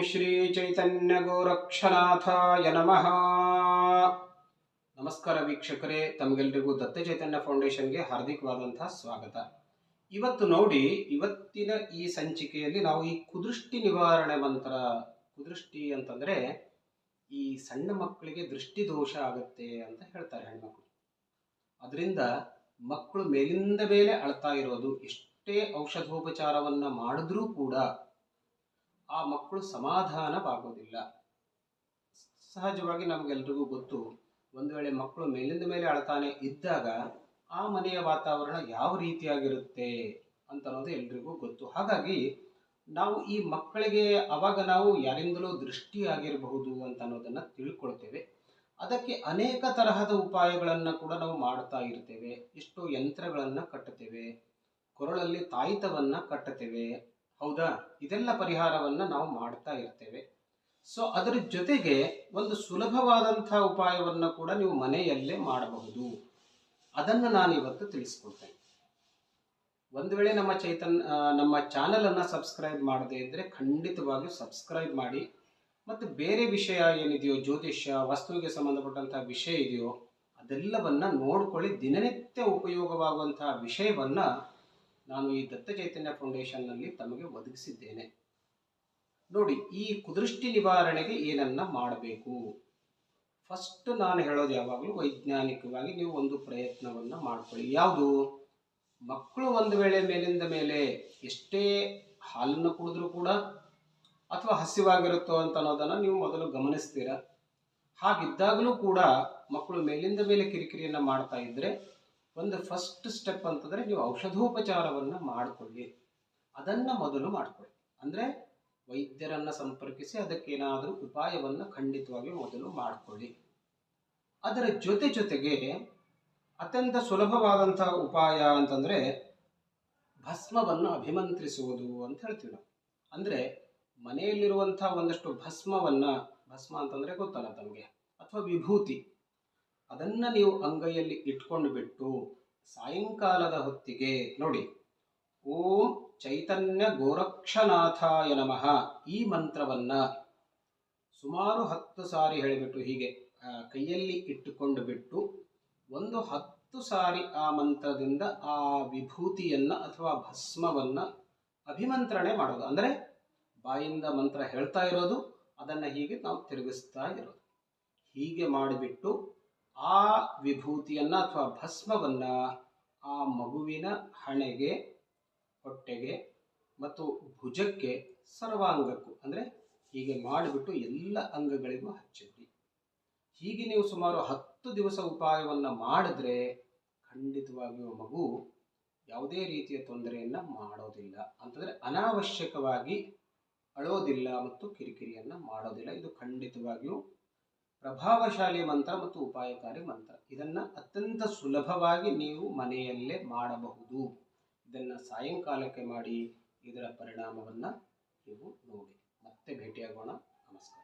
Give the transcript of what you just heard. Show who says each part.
Speaker 1: ಶ್ರೀ ಚೈತನ್ಯ ಗೋರಕ್ಷನಾಥಾಯ ನಮಃ. ನಮಸ್ಕಾರ ವೀಕ್ಷಕರೇ, ತಮಗೆಲ್ಲರಿಗೂ ದತ್ತ ಚೈತನ್ಯ ಫೌಂಡೇಶನ್ಗೆ ಹಾರ್ದಿಕವಾದಂತಹ ಸ್ವಾಗತ. ಇವತ್ತು ನೋಡಿ, ಇವತ್ತಿನ ಈ ಸಂಚಿಕೆಯಲ್ಲಿ ನಾವು ಈ ಕುದೃಷ್ಟಿ ನಿವಾರಣೆ ಮಂತ್ರ. ಕುದೃಷ್ಟಿ ಅಂತಂದ್ರೆ ಈ ಸಣ್ಣ ಮಕ್ಕಳಿಗೆ ದೃಷ್ಟಿ ದೋಷ ಆಗುತ್ತೆ ಅಂತ ಹೇಳ್ತಾರೆ ಹೆಣ್ಮಕ್ಳು. ಅದರಿಂದ ಮಕ್ಕಳು ಮೇಲಿಂದ ಮೇಲೆ ಅಳ್ತಾ ಇರೋದು, ಎಷ್ಟೇ ಔಷಧೋಪಚಾರವನ್ನ ಮಾಡಿದ್ರೂ ಕೂಡ ಆ ಮಕ್ಕಳು ಸಮಾಧಾನವಾಗೋದಿಲ್ಲ. ಸಹಜವಾಗಿ ನಮಗೆಲ್ರಿಗೂ ಗೊತ್ತು, ಒಂದು ವೇಳೆ ಮಕ್ಕಳು ಮೇಲಿಂದ ಮೇಲೆ ಅಳ್ತಾನೆ ಇದ್ದಾಗ ಆ ಮನೆಯ ವಾತಾವರಣ ಯಾವ ರೀತಿಯಾಗಿರುತ್ತೆ ಅಂತ ಅನ್ನೋದು ಎಲ್ರಿಗೂ ಗೊತ್ತು. ಹಾಗಾಗಿ ನಾವು ಈ ಮಕ್ಕಳಿಗೆ ಅವಾಗ ನಾವು ಯಾರಿಂದಲೂ ದೃಷ್ಟಿ ಆಗಿರಬಹುದು ಅಂತ ಅನ್ನೋದನ್ನ ತಿಳ್ಕೊಳ್ತೇವೆ. ಅದಕ್ಕೆ ಅನೇಕ ತರಹದ ಉಪಾಯಗಳನ್ನು ಕೂಡ ನಾವು ಮಾಡ್ತಾ ಇರ್ತೇವೆ. ಎಷ್ಟೋ ಯಂತ್ರಗಳನ್ನು ಕಟ್ಟುತ್ತೇವೆ, ಕೊರಳಲ್ಲಿ ತಾಯಿತವನ್ನ ಕಟ್ಟುತ್ತೇವೆ, ಹೌದಾ? ಇದೆಲ್ಲ ಪರಿಹಾರವನ್ನ ನಾವು ಮಾಡ್ತಾ ಇರ್ತೇವೆ. ಸೊ ಅದರ ಜೊತೆಗೆ ಒಂದು ಸುಲಭವಾದಂತಹ ಉಪಾಯವನ್ನ ಕೂಡ ನೀವು ಮನೆಯಲ್ಲೇ ಮಾಡಬಹುದು. ಅದನ್ನು ನಾನು ಇವತ್ತು ತಿಳಿಸ್ಕೊಡ್ತೇನೆ. ಒಂದು ವೇಳೆ ನಮ್ಮ ಚಾನೆಲ್ ಅನ್ನ ಸಬ್ಸ್ಕ್ರೈಬ್ ಮಾಡದೇ ಇದ್ರೆ ಖಂಡಿತವಾಗಿಯೂ ಸಬ್ಸ್ಕ್ರೈಬ್ ಮಾಡಿ. ಮತ್ತು ಬೇರೆ ವಿಷಯ ಏನಿದೆಯೋ, ಜ್ಯೋತಿಷ್ಯ, ವಾಸ್ತುವಿಗೆ ಸಂಬಂಧಪಟ್ಟಂತಹ ವಿಷಯ ಇದೆಯೋ ಅದೆಲ್ಲವನ್ನ ನೋಡ್ಕೊಳ್ಳಿ. ದಿನನಿತ್ಯ ಉಪಯೋಗವಾಗುವಂತಹ ವಿಷಯವನ್ನ ನಾನು ಈ ದತ್ತ ಚೈತನ್ಯ ಫೌಂಡೇಶನ್ನಲ್ಲಿ ತಮಗೆ ಒದಗಿಸಿದ್ದೇನೆ. ನೋಡಿ, ಈ ಕುದೃಷ್ಟಿ ನಿವಾರಣೆಗೆ ಏನನ್ನ ಮಾಡಬೇಕು? ಫಸ್ಟ್ ನಾನು ಹೇಳೋದು ಯಾವಾಗಲೂ ವೈಜ್ಞಾನಿಕವಾಗಿ ನೀವು ಒಂದು ಪ್ರಯತ್ನವನ್ನ ಮಾಡ್ಕೊಳ್ಳಿ. ಯಾವುದು? ಮಕ್ಕಳು ಒಂದು ವೇಳೆ ಮೇಲಿಂದ ಮೇಲೆ ಎಷ್ಟೇ ಹಾಲನ್ನು ಕುಡಿದ್ರೂ ಕೂಡ ಅಥವಾ ಹಸಿವಾಗಿರುತ್ತೋ ಅಂತ ಅನ್ನೋದನ್ನ ನೀವು ಮೊದಲು ಗಮನಿಸ್ತೀರ. ಹಾಗಿದ್ದಾಗಲೂ ಕೂಡ ಮಕ್ಕಳು ಮೇಲಿಂದ ಮೇಲೆ ಕಿರಿಕಿರಿಯನ್ನ ಮಾಡ್ತಾ ಇದ್ರೆ ಒಂದು ಫಸ್ಟ್ ಸ್ಟೆಪ್ ಅಂತಂದ್ರೆ ನೀವು ಔಷಧೋಪಚಾರವನ್ನ ಮಾಡಿಕೊಳ್ಳಿ. ಅದನ್ನ ಮೊದಲು ಮಾಡ್ಕೊಳ್ಳಿ. ಅಂದ್ರೆ ವೈದ್ಯರನ್ನ ಸಂಪರ್ಕಿಸಿ ಅದಕ್ಕೇನಾದರೂ ಉಪಾಯವನ್ನ ಖಂಡಿತವಾಗಿ ಮೊದಲು ಮಾಡಿಕೊಳ್ಳಿ. ಅದರ ಜೊತೆಗೆ ಅತ್ಯಂತ ಸುಲಭವಾದಂತಹ ಉಪಾಯ ಅಂತಂದ್ರೆ ಭಸ್ಮವನ್ನು ಅಭಿಮಂತ್ರಿಸುವುದು ಅಂತ ಹೇಳ್ತೀವಿ ನಾವು. ಅಂದ್ರೆ ಮನೆಯಲ್ಲಿರುವಂತಹ ಒಂದಷ್ಟು ಭಸ್ಮ ಅಂತಂದ್ರೆ ಗೊತ್ತಲ್ಲ ತಮಗೆ, ಅಥವಾ ವಿಭೂತಿ, ಅದನ್ನ ನೀವು ಅಂಗೈಯಲ್ಲಿ ಇಟ್ಕೊಂಡು ಬಿಟ್ಟು ಸಾಯಂಕಾಲದ ಹೊತ್ತಿಗೆ ನೋಡಿ, ಓಂ ಚೈತನ್ಯ ಗೋರಕ್ಷನಾಥಾಯ ನಮಃ ಈ ಮಂತ್ರವನ್ನ ಸುಮಾರು 10 ಸಾರಿ ಹೇಳಿಬಿಟ್ಟು ಹೀಗೆ ಕೈಯಲ್ಲಿ ಇಟ್ಟುಕೊಂಡು ಬಿಟ್ಟು ಒಂದು 10 ಸಾರಿ ಆ ಮಂತ್ರದಿಂದ ಆ ವಿಭೂತಿಯನ್ನ ಅಥವಾ ಭಸ್ಮವನ್ನ ಅಭಿಮಂತ್ರಣೆ ಮಾಡೋದು. ಅಂದ್ರೆ ಬಾಯಿಂದ ಮಂತ್ರ ಹೇಳ್ತಾ ಇರೋದು, ಅದನ್ನ ಹೀಗೆ ನಾವು ತಿರುಗಿಸ್ತಾ ಇರೋದು. ಹೀಗೆ ಮಾಡಿಬಿಟ್ಟು ಆ ವಿಭೂತಿಯನ್ನ ಅಥವಾ ಭಸ್ಮವನ್ನ ಆ ಮಗುವಿನ ಹಣೆಗೆ, ಹೊಟ್ಟೆಗೆ ಮತ್ತು ಭುಜಕ್ಕೆ, ಸರ್ವಾಂಗಕ್ಕೂ ಅಂದ್ರೆ ಹೀಗೆ ಮಾಡಿಬಿಟ್ಟು ಎಲ್ಲ ಅಂಗಗಳಿಗೂ ಹಚ್ಚಿಬಿಡಿ. ಹೀಗೆ ನೀವು ಸುಮಾರು 10 ದಿವಸ ಉಪಾಯವನ್ನ ಮಾಡಿದ್ರೆ ಖಂಡಿತವಾಗಿಯೂ ಮಗು ಯಾವುದೇ ರೀತಿಯ ತೊಂದರೆಯನ್ನ ಮಾಡೋದಿಲ್ಲ. ಅಂತಂದ್ರೆ ಅನಾವಶ್ಯಕವಾಗಿ ಅಳೋದಿಲ್ಲ ಮತ್ತು ಕಿರಿಕಿರಿಯನ್ನ ಮಾಡೋದಿಲ್ಲ. ಇದು ಖಂಡಿತವಾಗಿಯೂ ಪ್ರಭಾವಶಾಲಿ ಮಂತ್ರ ಮತ್ತು ಉಪಾಯಕಾರಿ ಮಂತ್ರ. ಇದನ್ನ ಅತ್ಯಂತ ಸುಲಭವಾಗಿ ನೀವು ಮನೆಯಲ್ಲೇ ಮಾಡಬಹುದು. ಇದನ್ನ ಸಾಯಂಕಾಲಕ್ಕೆ ಮಾಡಿ ಇದರ ಪರಿಣಾಮವನ್ನ ನೀವು ನೋಡಿ. ಮತ್ತೆ ಭೇಟಿಯಾಗೋಣ. ನಮಸ್ಕಾರ.